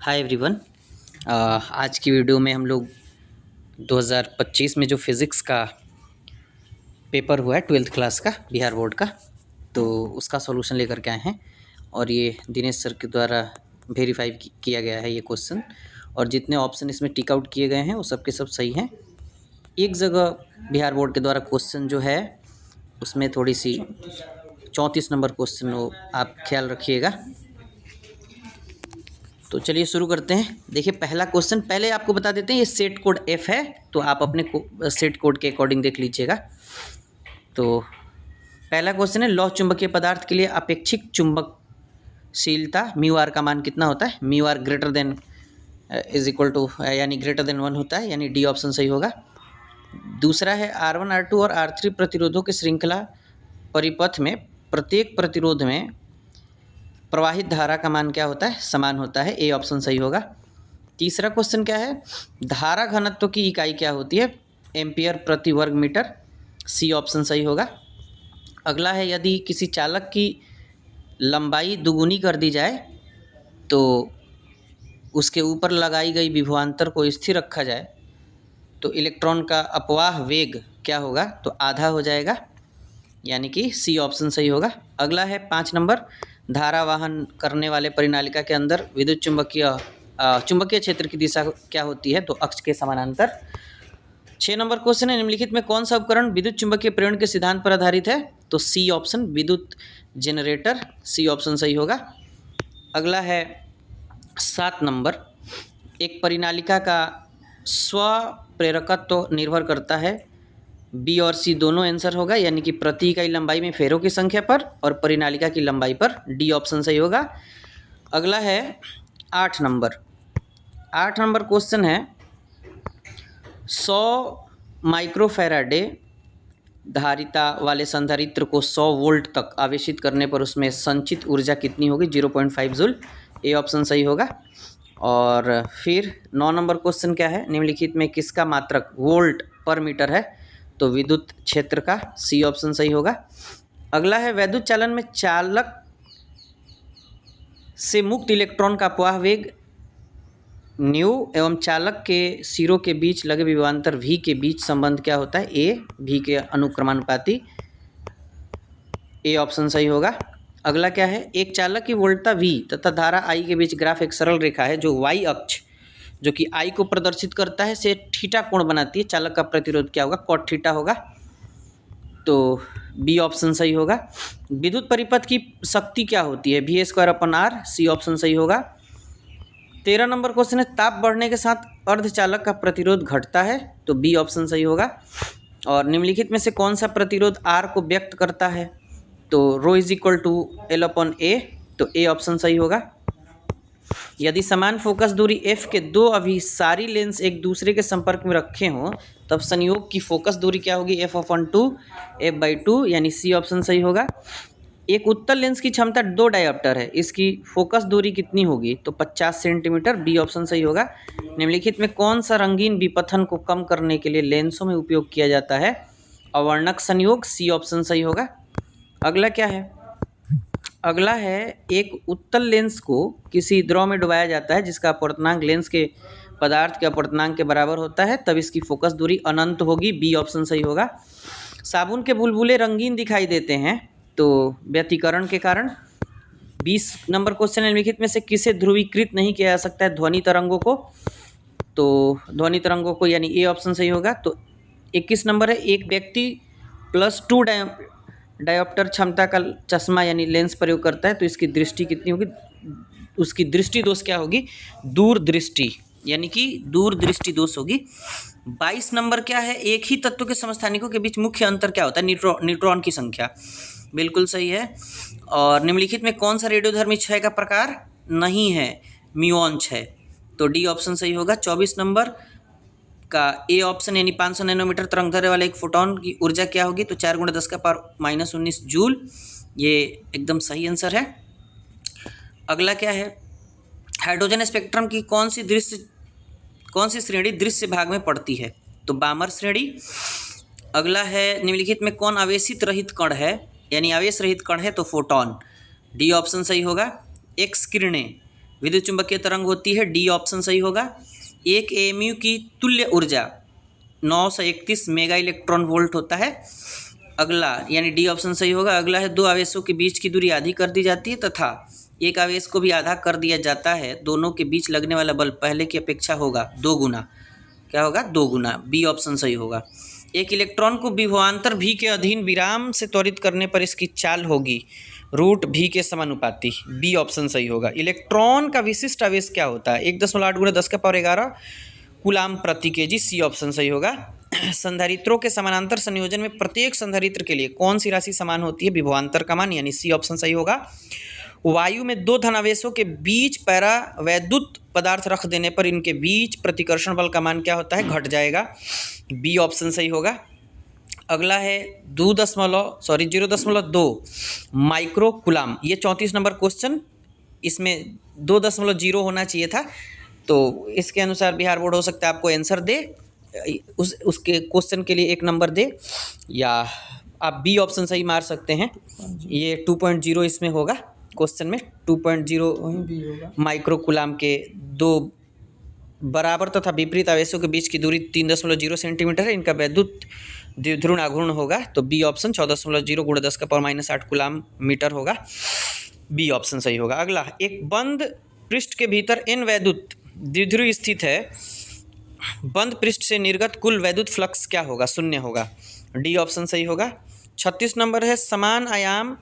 Hi everyone. आज की video में हम लोग 2025 में जो फिज़िक्स का पेपर हुआ है 12th क्लास का बिहार बोर्ड का, तो उसका सॉल्यूशन लेकर के आए हैं। और ये दिनेश सर के द्वारा वेरीफाई किया गया है ये क्वेश्चन, और जितने ऑप्शन इसमें टिक आउट किए गए हैं वो सब के सब सही हैं। एक जगह बिहार बोर्ड के द्वारा क्वेश्चन जो है उसमें थोड़ी सी 34 नंबर क्वेश्चन, वो आप ख्याल रखिएगा। तो चलिए शुरू करते हैं। देखिए पहला क्वेश्चन, पहले आपको बता देते हैं ये सेट कोड एफ है, तो आप अपने सेट कोड के अकॉर्डिंग देख लीजिएगा। तो पहला क्वेश्चन है, लौह चुंबकीय पदार्थ के लिए अपेक्षिक चुंबकशीलता म्यू आर का मान कितना होता है। Mu r greater than is equal to यानी ग्रेटर देन 1 होता है, यानी डी ऑप्शन सही होगा। दूसरा है R1 R2 और R3 प्रतिरोधों के श्रृंखला परिपथ में प्रत्येक प्रतिरोध में प्रवाहित धारा का मान क्या होता है, समान होता है। ए ऑप्शन सही होगा। तीसरा क्वेश्चन क्या है, धारा घनत्व की इकाई क्या होती है, एम्पियर प्रति वर्ग मीटर। सी ऑप्शन सही होगा। अगला है, यदि किसी चालक की लंबाई दुगुनी कर दी जाए तो उसके ऊपर लगाई गई विभवांतर को स्थिर रखा जाए तो इलेक्ट्रॉन का अपवाह वेग क्या होगा, तो आधा हो जाएगा, यानी कि सी ऑप्शन सही होगा। अगला है 5 नंबर, धारा वाहन करने वाले परिनालिका के अंदर विद्युत चुंबकीय क्षेत्र की दिशा क्या होती है, तो अक्ष के समानांतर। 6 नंबर क्वेश्चन है, निम्नलिखित में कौन सा उपकरण विद्युत चुंबकीय प्रेरण के सिद्धांत पर आधारित है, तो सी ऑप्शन विद्युत जनरेटर। सी ऑप्शन सही होगा। अगला है 7 नंबर, एक परिनालिका का स्व प्रेरकत्व निर्भर करता है। बी और सी दोनों आंसर होगा, यानी कि प्रति इकाई लंबाई में फेरों की संख्या पर और परिनालिका की लंबाई पर। डी ऑप्शन सही होगा। अगला है 8 नंबर। 8 नंबर क्वेश्चन है, 100 माइक्रोफैराडे धारिता वाले संधारित्र को 100 वोल्ट तक आवेशित करने पर उसमें संचित ऊर्जा कितनी होगी, 0.5 जूल। ए ऑप्शन सही होगा। और फिर 9 नंबर क्वेश्चन क्या है, निम्नलिखित में किसका मात्रक वोल्ट पर मीटर है, तो विद्युत क्षेत्र का। सी ऑप्शन सही होगा। अगला है, वैद्युत चालन में चालक से मुक्त इलेक्ट्रॉन का अपवाह वेग न्यू एवं चालक के सिरों के बीच लगे विभवांतर V के बीच संबंध क्या होता है, ए V के अनुक्रमानुपाती। ए ऑप्शन सही होगा। अगला क्या है, एक चालक की वोल्टता V तथा धारा I के बीच ग्राफ एक सरल रेखा है जो Y अक्ष जो कि I को प्रदर्शित करता है से थीटा कोण बनाती है। चालक का प्रतिरोध क्या होगा, कॉट थीटा होगा, तो बी ऑप्शन सही होगा। विद्युत परिपथ की शक्ति क्या होती है, V²/R। सी ऑप्शन सही होगा। 13 नंबर क्वेश्चन है, ताप बढ़ने के साथ अर्धचालक का प्रतिरोध घटता है, तो बी ऑप्शन सही होगा। और निम्नलिखित में से कौन सा प्रतिरोध R को व्यक्त करता है, तो ρ=L/A, तो ए ऑप्शन सही होगा। यदि समान फोकस दूरी f के दो अभिसारी लेंस एक दूसरे के संपर्क में रखे हों तब संयोग की फोकस दूरी क्या होगी, f/2 f/2, यानी सी ऑप्शन सही होगा। एक उत्तल लेंस की क्षमता 2 डायोप्टर है, इसकी फोकस दूरी कितनी होगी, तो 50 सेंटीमीटर। बी ऑप्शन सही होगा। निम्नलिखित में कौन सा रंगीन विपथन को कम करने के लिए लेंसों में उपयोग किया जाता है, अवर्णक संयोग। सी ऑप्शन सही होगा। अगला क्या है, अगला है, एक उत्तल लेंस को किसी द्रव में डुबाया जाता है जिसका अपवर्तनांक लेंस के पदार्थ के अपवर्तनांक के बराबर होता है, तब इसकी फोकस दूरी अनंत होगी। बी ऑप्शन सही होगा। साबुन के बुलबुले रंगीन दिखाई देते हैं, तो व्यतिकरण के कारण। 20 नंबर क्वेश्चन है, निम्नलिखित में से किसे ध्रुवीकृत नहीं किया जा सकता है, ध्वनि तरंगों को, तो ध्वनि तरंगों को, यानी ए ऑप्शन सही होगा। तो 21 नंबर है, एक व्यक्ति +2 डायोप्टर क्षमता का चश्मा यानी लेंस प्रयोग करता है तो इसकी दृष्टि कितनी होगी, उसकी दृष्टि दोष क्या होगी, दूरदृष्टि, यानी कि दूरदृष्टि दोष होगी। 22 नंबर क्या है, एक ही तत्व के समस्थानिकों के बीच मुख्य अंतर क्या होता है, न्यूट्रॉन की संख्या। बिल्कुल सही है। और निम्नलिखित में कौन सा रेडियोधर्मी क्षय का प्रकार नहीं है, म्यूऑन क्षय, तो डी ऑप्शन सही होगा। 24 नंबर का ए ऑप्शन, यानी 500 नैनोमीटर तरंग दैर्ध्य वाले एक फोटोन की ऊर्जा क्या होगी, तो 4×10⁻⁻19 जूल। ये एकदम सही आंसर है। अगला क्या है, हाइड्रोजन स्पेक्ट्रम की कौन सी श्रेणी दृश्य भाग में पड़ती है, तो बामर श्रेणी। अगला है, निम्नलिखित में कौन आवेशित रहित कण है, यानी आवेश रहित कण है, तो फोटोन। डी ऑप्शन सही होगा। एक्स किरणें विद्युत चुंबकीय तरंग होती है, डी ऑप्शन सही होगा। 1 AMU की तुल्य ऊर्जा 931 मेगा इलेक्ट्रॉन वोल्ट होता है। अगला यानी डी ऑप्शन सही होगा। अगला है 2 आवेशों के बीच की दूरी आधी कर दी जाती है तथा एक आवेश को भी आधा कर दिया जाता है। दोनों के बीच लगने वाला बल पहले की अपेक्षा होगा 2 गुना। क्या होगा? 2 गुना। बी ऑप्शन सही होगा। एक इलेक्ट्रॉन को विभवांतर भी के अधीन विराम से त्वरित करने पर इसकी चाल होगी रूट भी के समानुपाती। बी ऑप्शन सही होगा। इलेक्ट्रॉन का विशिष्ट आवेश क्या होता है? 1.8 गुणा 10⁻11 कूलाम प्रति केजी। सी ऑप्शन सही होगा। संधारित्रों के समानांतर संयोजन में प्रत्येक संधारित्र के लिए कौन सी राशि समान होती है? विभवांतर का मान, यानी सी ऑप्शन सही होगा। वायु में 2 धनावेशों के बीच पैरावैद्युत पदार्थ रख देने पर इनके बीच प्रतिकर्षण बल का मान क्या होता है? घट जाएगा। बी ऑप्शन सही होगा। अगला है 0.2 माइक्रो कूलाम। ये 34 नंबर क्वेश्चन, इसमें 2.0 होना चाहिए था, तो इसके अनुसार बिहार बोर्ड हो सकता है आपको आंसर दे, उसके क्वेश्चन के लिए 1 नंबर दे, या आप बी ऑप्शन सही मार सकते हैं। ये 2.0 इसमें होगा क्वेश्चन में। 2.0 माइक्रो कूलाम के 2 बराबर तथा विपरीत आवेशों के बीच की दूरी 3.0 सेंटीमीटर है। इनका वैद्युत द्विध्रुव आघूर्ण होगा, तो बी ऑप्शन 14.0 गुणा 10⁻8 कूलाम मीटर होगा। बी ऑप्शन सही होगा। अगला, एक बंद पृष्ठ के भीतर n वैद्युत द्विध्रुव स्थित है। बंद पृष्ठ से निर्गत कुल वैद्युत फ्लक्स क्या होगा? 0 होगा। डी ऑप्शन सही होगा। 36 नंबर है, समान आयाम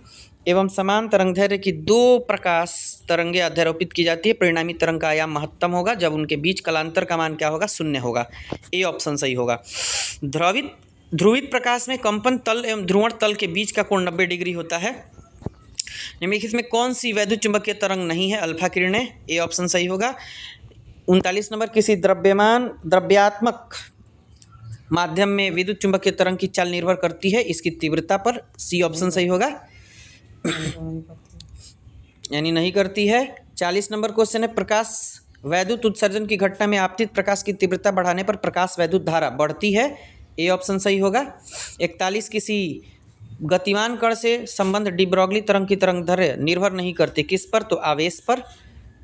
एवं समान तरंगदैर्घ्य की 2 प्रकाश तरंगें अध्यारोपित की जाती है। परिणामी तरंग का आयाम महत्तम होगा जब उनके बीच कलांतर का मान क्या होगा? 0 होगा। ए ऑप्शन सही होगा। ध्रुवित प्रकाश में कंपन तल एवं ध्रुवण तल के बीच का कोण 90 डिग्री होता है। निम्नलिखित में कौन सी वैद्युत चुंबकीय तरंग नहीं है? अल्फा किरणें। ए ऑप्शन सही होगा। 39 नंबर, किसी द्रव्यात्मक माध्यम में विद्युत चुंबकीय तरंग की चाल निर्भर करती है इसकी तीव्रता पर। सी ऑप्शन सही होगा, यानी नहीं करती है। 40 नंबर क्वेश्चन है, प्रकाश वैद्युत उत्सर्जन की घटना में आपतित प्रकाश की तीव्रता बढ़ाने पर प्रकाश वैद्युत धारा बढ़ती है। ए ऑप्शन सही होगा। 41, किसी गतिमान कण से संबंध डी ब्रॉगली तरंग की तरंगदैर्घ्य निर्भर नहीं करते, किस पर? तो आवेश पर।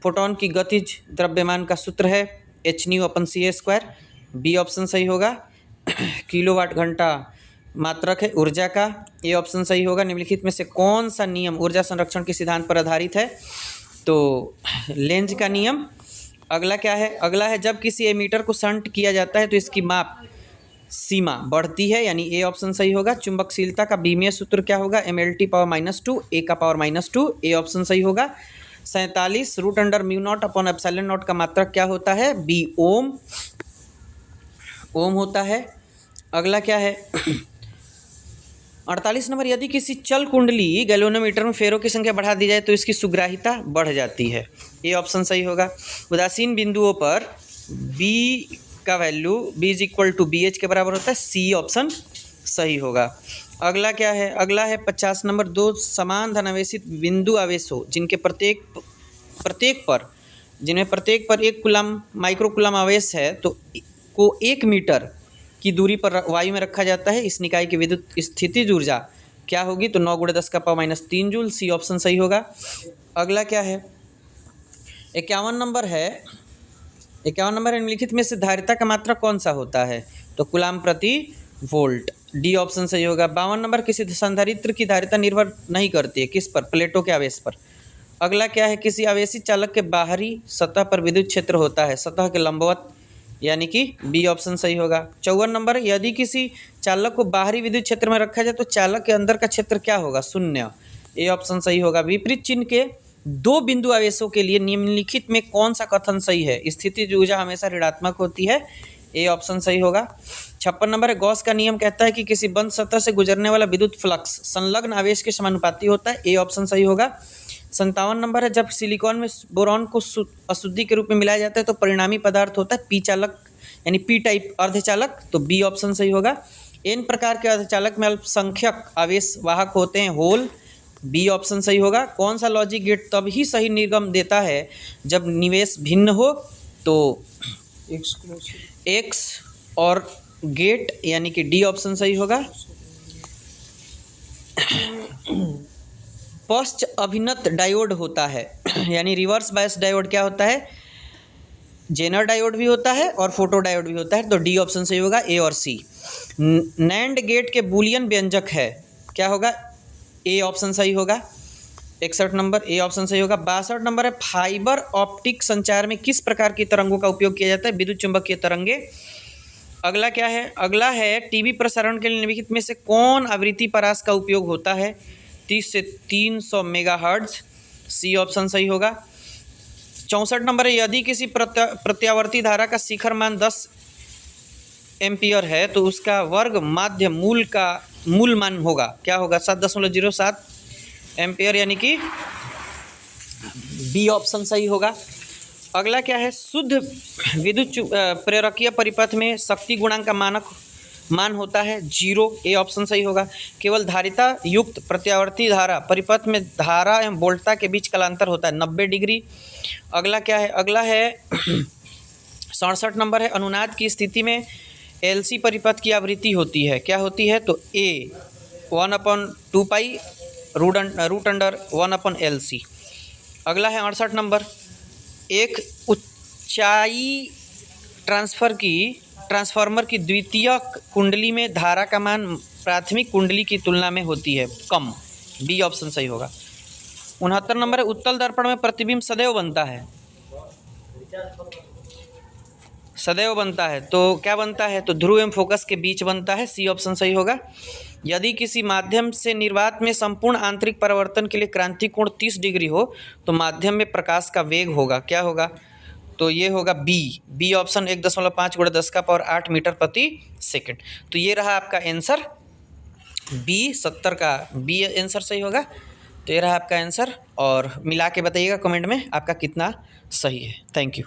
फोटोन की गतिज द्रव्यमान का सूत्र है hν/ca²। बी ऑप्शन सही होगा। किलोवाट घंटा मात्रक है ऊर्जा का। ए ऑप्शन सही होगा। निम्नलिखित में से कौन सा नियम ऊर्जा संरक्षण के सिद्धांत पर आधारित है? तो लेंज का नियम। अगला क्या है? अगला है, जब किसी एमीटर को शंट किया जाता है तो इसकी माप सीमा बढ़ती है, यानी ए ऑप्शन सही होगा। चुंबकशीलता का बीमीय सूत्र क्या होगा? mLT⁻², A का पावर -2। ए ऑप्शन सही होगा। 47, √μ0/ε0 का मात्रक क्या होता है? बी ओम होता है। अगला क्या है? 48 नंबर, यदि किसी चल कुंडली गैल्वेनोमीटर में फेरों की संख्या बढ़ा दी जाए तो इसकी सुग्राहिता बढ़ जाती है। ए ऑप्शन सही होगा। उदासीन बिंदुओं पर बी का वैल्यू B = BH के बराबर होता है। सी ऑप्शन सही होगा। अगला क्या है? अगला है 50 नंबर, 2 समान धनावेशित बिंदु आवेश हो जिनके प्रत्येक पर 1 कूलाम माइक्रो कूलाम आवेश है तो को 1 मीटर की दूरी पर वायु में रखा जाता है। इस निकाय की विद्युत स्थितिज ऊर्जा क्या होगी? तो 9 × 10⁻³ जूल। सी ऑप्शन सही होगा। अगला क्या है? 51 नंबर है। 51 नंबर, निम्नलिखित में से धारिता का मात्रक कौन सा होता है? तो कूलाम प्रति वोल्ट। डी ऑप्शन सही होगा। 52 नंबर, किसी संधारित्र की धारिता निर्भर नहीं करती है, किस पर? प्लेटों के आवेश पर। अगला क्या है? किसी आवेशी चालक के बाहरी सतह पर विद्युत क्षेत्र होता है सतह के लंबवत, यानी कि बी ऑप्शन सही होगा। 54 नंबर, यदि किसी चालक को बाहरी विद्युत क्षेत्र में रखा जाए तो चालक के अंदर का क्षेत्र क्या होगा? 0। ए ऑप्शन सही होगा। विपरीत चिन्ह के 2 बिंदु आवेशों के लिए निम्नलिखित में कौन सा कथन सही है? स्थितिज ऊर्जा हमेशा ऋणात्मक होती है। ए ऑप्शन सही होगा। 56 नंबर है, गॉस का नियम कहता है कि किसी बंद सतह से गुजरने वाला विद्युत फ्लक्स संलग्न आवेश के समानुपाती होता है। ए ऑप्शन सही होगा। 57 नंबर है, जब सिलिकॉन में बोरॉन को अशुद्धि के रूप में मिलाया जाता है तो परिणामी पदार्थ होता है पी चालक, यानी पी टाइप अर्धचालक। तो बी ऑप्शन सही होगा। एन प्रकार के अर्धचालक में अल्पसंख्यक आवेश वाहक होते हैं, होल। बी ऑप्शन सही होगा। कौन सा लॉजिक गेट तभी सही निर्गम देता है जब निवेश भिन्न हो? तो एक्स और गेट, यानी कि डी ऑप्शन सही होगा। पश्च अभिनत डायोड होता है यानी रिवर्स बायस डायोड क्या होता है, जेनर डायोड भी होता है और फोटो डायोड भी होता है। तो डी ऑप्शन सही होगा, ए और सी। नैंड गेट के बूलियन व्यंजक है, क्या होगा, ए ऑप्शन सही होगा। 61 नंबर ए ऑप्शन सही होगा। 62 नंबर है, फाइबर ऑप्टिक संचार में किस प्रकार की तरंगों का उपयोग किया जाता है, विद्युत चुंबकीय तरंगे। अगला क्या है, अगला है टीवी प्रसारण के लिए निम्नलिखित में से कौन आवृत्ति परास का उपयोग होता है, 30 से 300 मेगाहर्ट्ज, सी ऑप्शन सही होगा। 64 नंबर है, यदि किसी प्रत्यावर्ती धारा का शिखर मान 10 एम्पियर है तो उसका वर्ग माध्य मूल का मूल मान होगा, क्या होगा, 7.07 एम्पियर, यानी कि बी ऑप्शन सही होगा। अगला क्या है, शुद्ध विद्युत प्रेरकीय परिपथ में शक्ति गुणांक का मानक मान होता है 0, ए ऑप्शन सही होगा। केवल धारिता युक्त प्रत्यावर्ती धारा परिपथ में धारा एवं वोल्टता के बीच कालांतर होता है 90 डिग्री। अगला क्या है, अगला है 67 नंबर है, अनुनाद की स्थिति में एलसी परिपथ की आवृत्ति होती है, क्या होती है, तो ए 1/2 पाई रूट अंडर 1/LC। अगला है 68 नंबर, एक ऊंचाई ट्रांसफार्मर की द्वितीयक कुंडली में धारा का मान प्राथमिक कुंडली की तुलना में होती है कम, बी ऑप्शन सही होगा। 69 नंबर है, उत्तल दर्पण में प्रतिबिंब सदैव बनता है, सदैव बनता है, तो क्या बनता है, तो ध्रुव एवं फोकस के बीच बनता है, सी ऑप्शन सही होगा। यदि किसी माध्यम से निर्वात में संपूर्ण आंतरिक परिवर्तन के लिए क्रांतिक कोण 30 डिग्री हो तो माध्यम में प्रकाश का वेग होगा, क्या होगा, तो ये होगा बी ऑप्शन 1.5 × 10⁸ मीटर प्रति सेकंड। तो ये रहा आपका आंसर बी, 70 का बी आंसर सही होगा। तो ये रहा आपका आंसर, और मिला के बताइएगा कमेंट में आपका कितना सही है। Thank you.